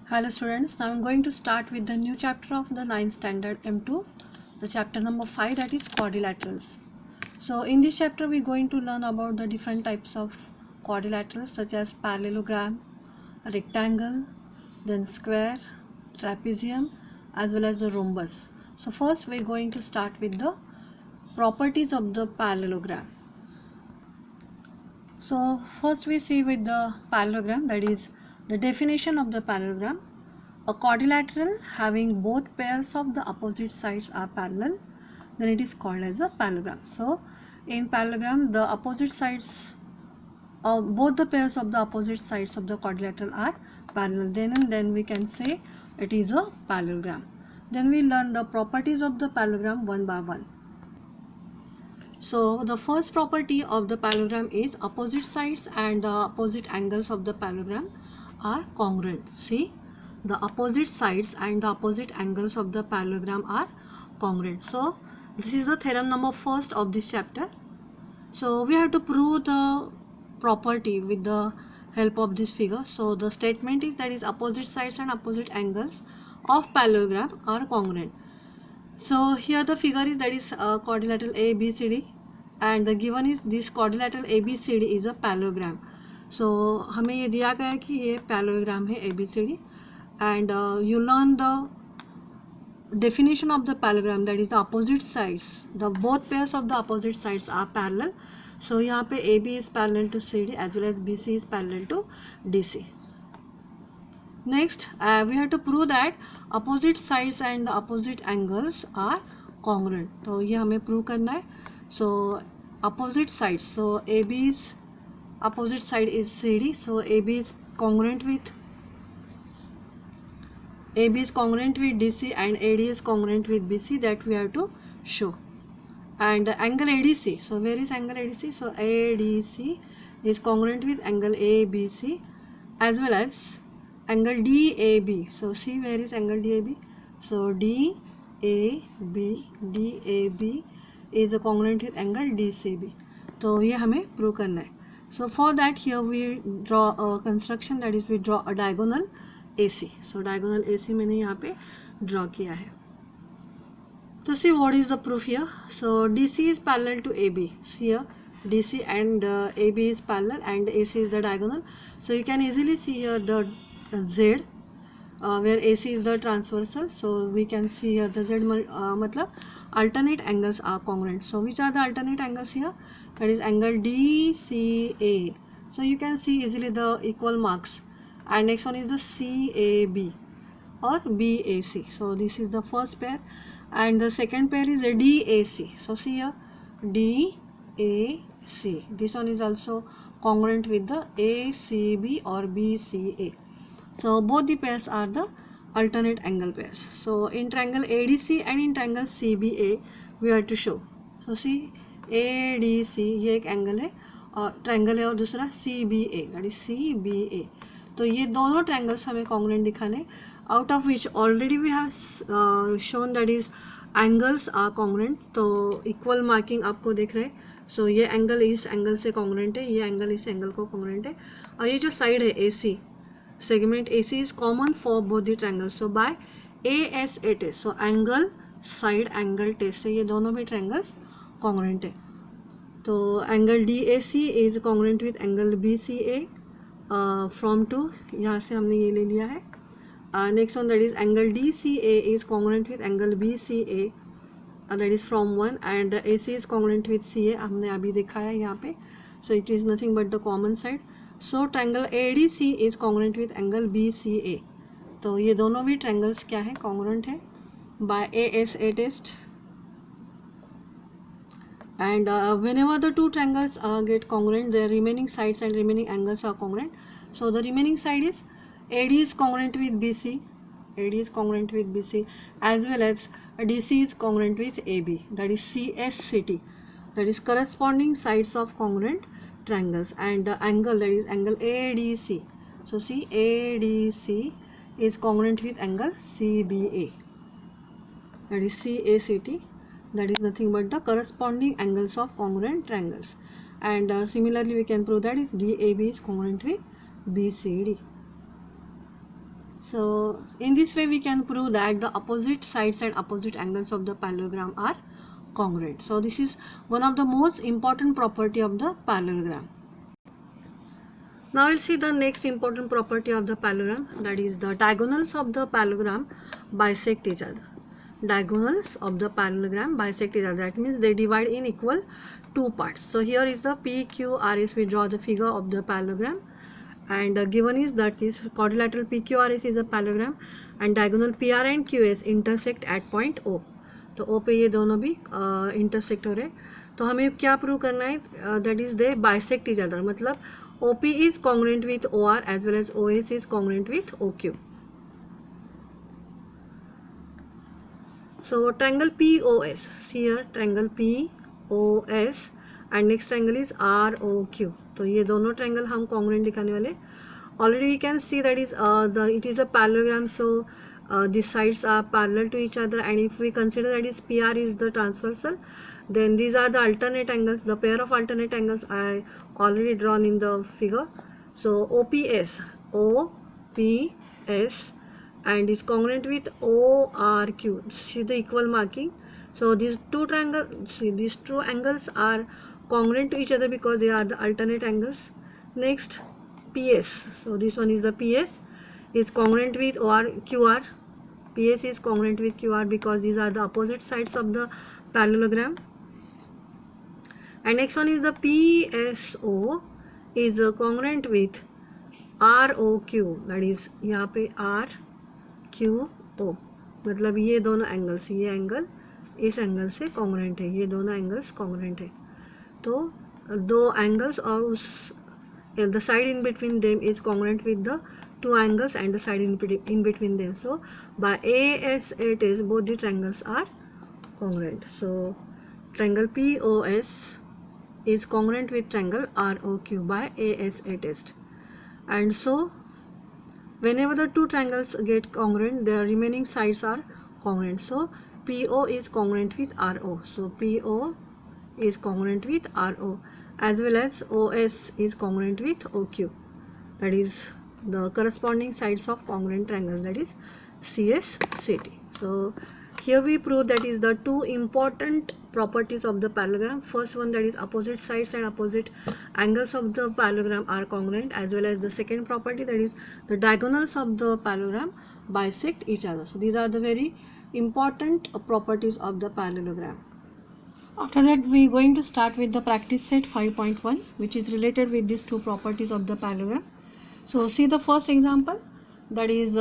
Hello students, now I am going to start with the new chapter of the 9th standard M2, the chapter number 5, that is quadrilaterals. So in this chapter we are going to learn about the different types of quadrilaterals such as parallelogram, rectangle, then square, trapezium as well as the rhombus. So first we are going to start with the properties of the parallelogram. So first we see with the parallelogram, that is the definition of the parallelogram. A quadrilateral having both pairs of the opposite sides are parallel, then it is called as a parallelogram. So in parallelogram, the opposite sides of both the pairs of the opposite sides of the quadrilateral are parallel. Then we can say it is a parallelogram. Then we learn the properties of the parallelogram one by one. So the first property of the parallelogram is opposite sides and the opposite angles of the parallelogram are congruent. See, the opposite sides and the opposite angles of the parallelogram are congruent. So this is the theorem number first of this chapter. So we have to prove the property with the help of this figure. So the statement is that is opposite sides and opposite angles of parallelogram are congruent. So here the figure is that is quadrilateral ABCD and the given is this quadrilateral ABCD is a parallelogram. So हमें ये दिया गया है कि ये parallelogram है ABCD and you learn the definition of the parallelogram, that is the opposite sides, the both pairs of the opposite sides are parallel. So यहाँ पे AB is parallel to CD as well as BC is parallel to DC. Next, we have to prove that opposite sides and the opposite angles are congruent. तो ये हमें prove करना है. So opposite sides, so AB's opposite side is CD, so AB is congruent with DC and AD is congruent with BC, that we have to show. And angle ADC, so where is angle ADC? So ADC is congruent with angle ABC as well as angle DAB. So see where is angle DAB? So DAB is congruent with angle DCB. तो ये हमें prove करना है. So for that here we draw a construction, that is we draw a diagonal AC. So diagonal AC मैंने यहाँ पे draw किया है. So see what is the proof here. So DC is parallel to AB. See here DC and AB is parallel and AC is the diagonal. So you can easily see here the Z where AC is the transversal. So we can see here the Z matlab alternate angles are congruent. So which are the alternate angles here? That is angle DCA. So you can see easily the equal marks. And next one is the CAB or BAC. So this is the first pair and the second pair is a DAC. So see here DAC. This one is also congruent with the ACB or BCA. So both the pairs are the alternate angle pairs. So in triangle ADC and in triangle CBA we have to show. So see ADC ये एक angle है और triangle है और दूसरा CBA, that is CBA. तो ये दोनों ट्रायंगल्स हमें कॉन्ग्रुएंट दिखाने, out of which already we have shown that is angles are congruent. तो इक्वल मार्किंग आपको दिख रहा है. सो ये एंगल इस एंगल से कॉन्ग्रुएंट है, ये एंगल इस एंगल को कॉन्ग्रुएंट है और ये जो साइड है AC segment AC is common for both the triangles. So by ASA test, so angle side angle test से ये दोनों भी triangles congruent है. तो angle DAC is congruent with angle BCA from 2, यहाँ से हमने ये ले लिया है. Next one, that is angle DCA is congruent with angle BCA, that is from 1 and AC is congruent with CA, हमने अभी देखा है यहाँ पे. So it is nothing but the common side. So triangle ADC is congruent with angle BCA. तो ये दोनों भी triangles क्या है, congruent है by ASA test. And whenever the two triangles get congruent, their remaining sides and remaining angles are congruent. So the remaining side is AD is congruent with BC, AD is congruent with BC as well as DC is congruent with AB, that is CSCT, that is corresponding sides of congruent triangles. And the angle, that is angle ADC. So see ADC is congruent with angle CBA, that is CACT, that is nothing but the corresponding angles of congruent triangles. And similarly we can prove that is DAB is congruent with BCD. So in this way we can prove that the opposite sides and opposite angles of the parallelogram are congruent. So this is one of the most important property of the parallelogram. Now we'll see the next important property of the parallelogram, that is the diagonals of the parallelogram bisect each other. Diagonals of the parallelogram bisect each other, that means they divide in equal two parts. So here is the PQRS, we draw the figure of the parallelogram, and given is that is quadrilateral PQRS is a parallelogram and diagonal PR and QS intersect at point O. तो O पे ये दोनों भी intersect हो रहे, तो हमें क्या प्रूव करना है, that is they bisect each other, मतलब OP is congruent with OR as well as OS is congruent with OQ. So triangle POS, see here triangle POS and next triangle is ROQ. तो ये दोनों triangle हम congruent दिखाने वाले. Already we can see that is it is a parallelogram, so these sides are parallel to each other, and if we consider that is PR is the transversal, then these are the alternate angles, the pair of alternate angles I already drawn in the figure. So OPS and is congruent with ORQ, see the equal marking. So these two triangles, see these two angles are congruent to each other because they are the alternate angles. Next PS, so this one is the PS is congruent with QR. PS is congruent with QR because these are the opposite sides of the parallelogram. And next one is the PSO is congruent with ROQ, that is यहाँ पे RQO, मतलब ये दोनों angles, ये angle इस angle से congruent है, ये दोनों एंगल्स कॉन्ग्रुएंट है. तो दो एंगल्स और उस the side in between them is congruent with the two angles and the side in between them. So by AS it is both the triangles are congruent. So triangle POS is congruent with triangle ROQ by ASA test. And so whenever the two triangles get congruent, the remaining sides are congruent. So PO is congruent with RO. So PO is congruent with RO as well as OS is congruent with OQ, that is the corresponding sides of congruent triangles, that is CSCT. So here we prove that is the two important properties of the parallelogram. First one, that is opposite sides and opposite angles of the parallelogram are congruent, as well as the second property, that is the diagonals of the parallelogram bisect each other. So these are the very important properties of the parallelogram. After that we are going to start with the practice set 5.1, which is related with these two properties of the parallelogram. So see the first example, that is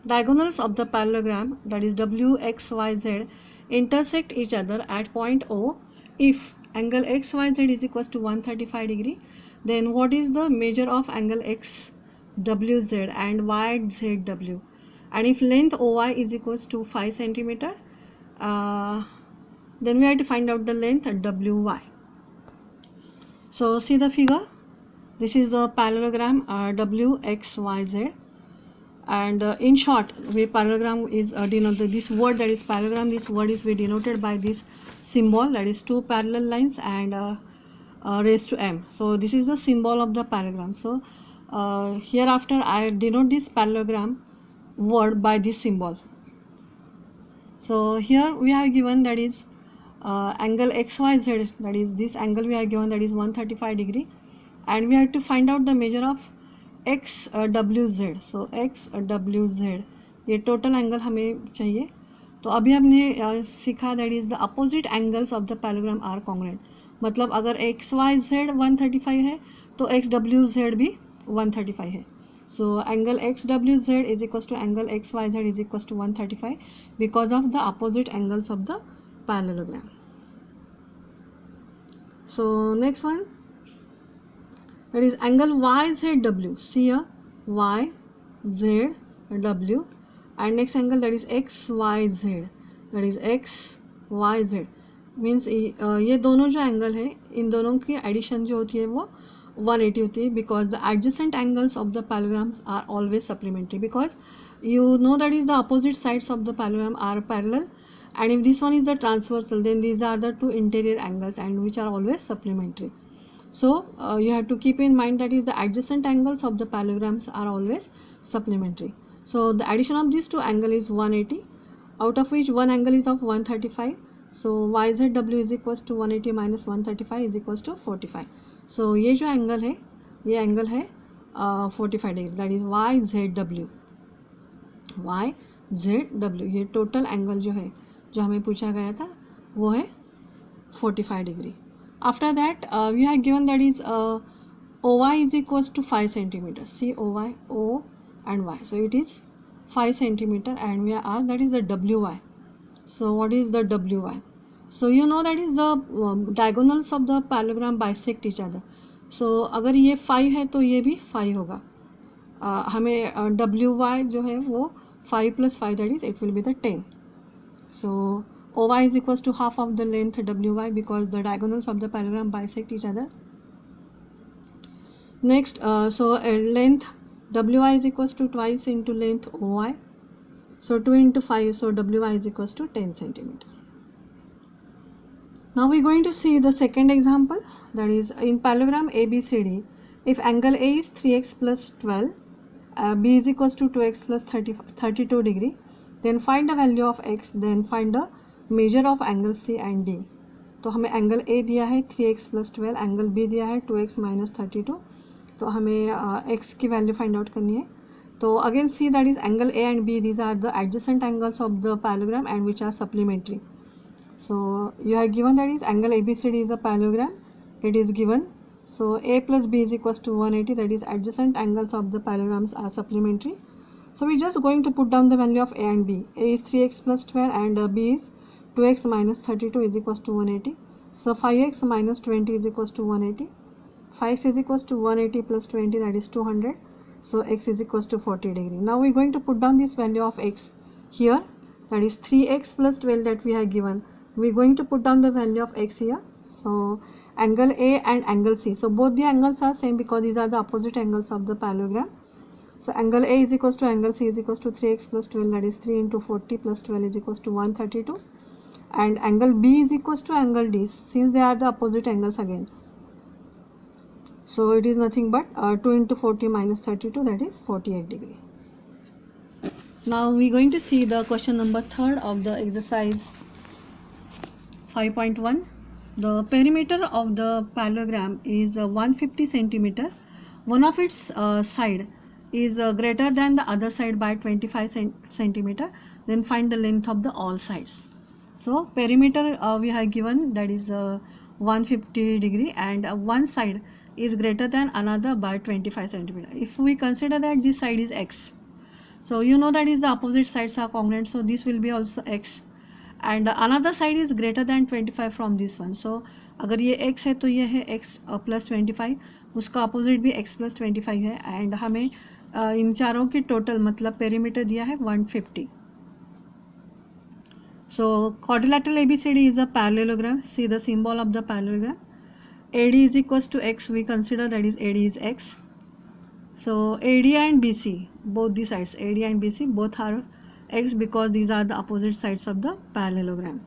diagonals of the parallelogram, that is WXYZ intersect each other at point O if angle XYZ is equals to 135 degree. Then what is the measure of angle XWZ and YZW, and if length OY is equals to 5 centimeter, then we have to find out the length WY. So see the figure, this is the parallelogram WXYZ, and in short we parallelogram is denoted, this word that is parallelogram, this word is denoted by this symbol, that is two parallel lines and raised to m. So this is the symbol of the parallelogram. So hereafter I denote this parallelogram word by this symbol. So here we have given that is angle XYZ, that is this angle we have given, that is 135 degree, and we have to find out the measure of XWZ. So XWZ ये total angle हमें चाहिए. तो अभी हमने सीखा that is the opposite angles of the parallelogram are congruent, मतलब अगर XYZ 135 है तो XWZ भी 135 है. So angle XWZ is equals to angle XYZ is equals to 135 because of the opposite angles of the parallelogram. So next one, that is angle YZW. See here YZW, and next angle that is XYZ, that is XYZ means ये दोनों जो angle है इन दोनों की addition जो होती है वो 180 होती है, because the adjacent angles of the parallelograms are always supplementary, because you know that is the opposite sides of the parallelogram are parallel, and if this one is the transversal then these are the two interior angles and which are always supplementary. So you have to keep in mind that is the adjacent angles of the parallelograms are always supplementary. So the addition of these two angle is 180, out of which one angle is of 135. So YZW is equals to 180 minus 135 is equals to 45. So ये जो angle है, ये angle है 45 degree, that is YZW. YZW ये total angle जो है, जो हमें पूछा गया था, वो है 45 degree. After that we have given that is OY is equals to 5 centimeters. See OY, O and Y. So it is 5 centimeter and we are asked that is the WY. So what is the WY? So you know that is the diagonals of the parallelogram bisect each other. So अगर ये 5 है तो ये भी 5 होगा. हमें WY जो है वो 5 plus 5 that is it will be the 10. So OY is equals to half of the length WY because the diagonals of the parallelogram bisect each other. Next, length WY is equals to twice into length OY. So 2 into 5, so WY is equals to 10 centimeter. Now we are going to see the second example, that is in parallelogram ABCD. If angle A is 3x plus 12, B is equals to 2x plus 32 degree, then find the value of x, then find the measure of angle C and D. तो हमें angle A दिया है 3x plus 12, angle B दिया है 2x minus 32. तो हमें x की value find out करनी है. तो again see that is angle A and B, these are the adjacent angles of the parallelogram and which are supplementary. So you have given that is angle ABCD is a parallelogram, it is given. So A plus B is equals to 180, that is adjacent angles of the parallelograms are supplementary. So we just going to put down the value of A and B. A is 3x plus 12 and B is 2x minus 32 is equals to 180. So 5x minus 20 is equals to 180. 5x is equals to 180 plus 20, that is 200. So x is equals to 40 degree. Now we are going to put down this value of x here, that is 3x plus 12 that we have given. We are going to put down the value of x here. So angle A and angle C. So both the angles are same because these are the opposite angles of the parallelogram. So angle A is equals to angle C is equals to 3x plus 12, that is 3 into 40 plus 12 is equals to 132. And angle B is equals to angle D, since they are the opposite angles again. So it is nothing but 2 into 40 minus 32, that is 48 degree. Now we are going to see the question number 3rd of the exercise 5.1. The perimeter of the parallelogram is 150 centimeter. One of its side is greater than the other side by 25 centimeter. Then find the length of the all sides. So perimeter we have given, that is 150 degree, and one side is greater than another by 25 centimeter. If we consider that this side is x, so you know that is the opposite sides are congruent, so this will be also x, and another side is greater than 25 from this one. So अगर ये x है तो ये है x plus 25, उसका opposite भी x plus 25 है, and हमें इन चारों की टोटल मतलब पेरीमीटर दिया है 150. So quadrilateral ABCD is a parallelogram. See the symbol of the parallelogram. AD is equals to x, we consider that is AD is x. So AD and BC, both the sides, AD and BC both are x because these are the opposite sides of the parallelogram.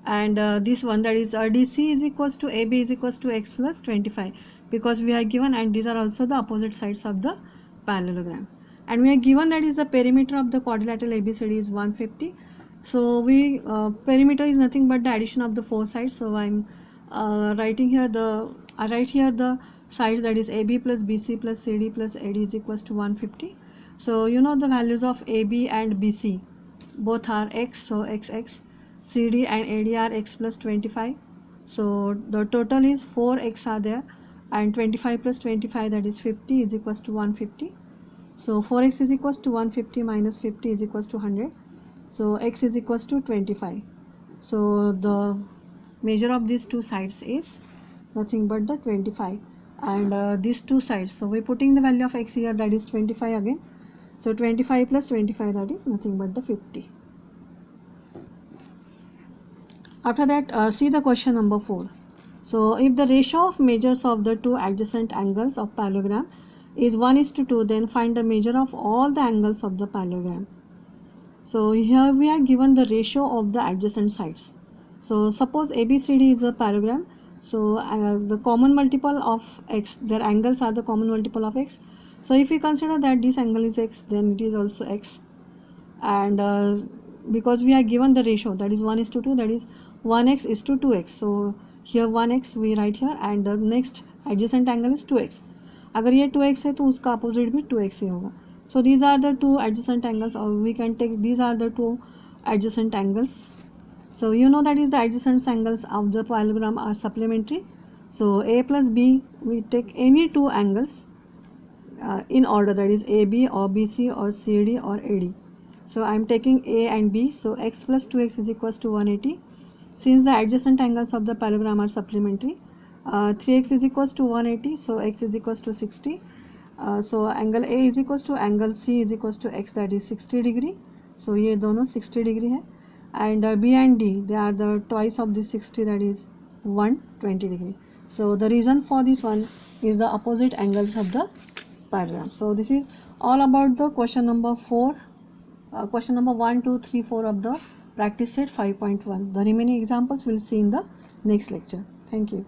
And this one, that is DC is equals to AB is equals to x plus 25 because we are given, and these are also the opposite sides of the parallelogram. And we are given that is the perimeter of the quadrilateral ABCD is 150. So we perimeter is nothing but the addition of the four sides. So I am writing here the sides, that is AB plus BC plus CD plus AD is equals to 150. So you know the values of AB and BC both are x, so xx. CD and AD are x plus 25. So the total is 4x are there, and 25 plus 25, that is 50 is equals to 150. So 4x is equals to 150 minus 50 is equals to 100. So x is equals to 25. So the measure of these two sides is nothing but the 25, and these two sides, so we are putting the value of x here, that is 25 again. So 25 plus 25, that is nothing but the 50. After that, see the question number 4. So if the ratio of measures of the two adjacent angles of parallelogram is 1:2, then find the measure of all the angles of the parallelogram. So here we are given the ratio of the adjacent sides. So suppose ABCD is a parallelogram. So the common multiple of x, their angles are the common multiple of x. So if we consider that this angle is x, then it is also x, and because we are given the ratio, that is 1:2, that is 1x is to 2x, so here 1x we write here, and the next adjacent angle is 2x. अगर ये 2x है तो उसका opposite भी 2x ही होगा. So these are the two adjacent angles, or we can take these are the two adjacent angles. So you know that is the adjacent angles of the parallelogram are supplementary. So a plus b, we take any two angles in order, that is AB or BC or CD or AD. So I am taking A and B. So x plus 2x is equals to 180. Since the adjacent angles of the parallelogram are supplementary, 3x is equals to 180. So x is equals to 60. So angle A is equals to angle C is equals to x, that is 60 degree. So ये दोनों 60 degree है. And B and D, they are the twice of this 60, that is 120 degree. So the reason for this one is the opposite angles of the parallelogram. So this is all about the question number 4. Question number 1, 2, 3, 4 of the practice set 5.1. The remaining examples we'll see in the next lecture. Thank you.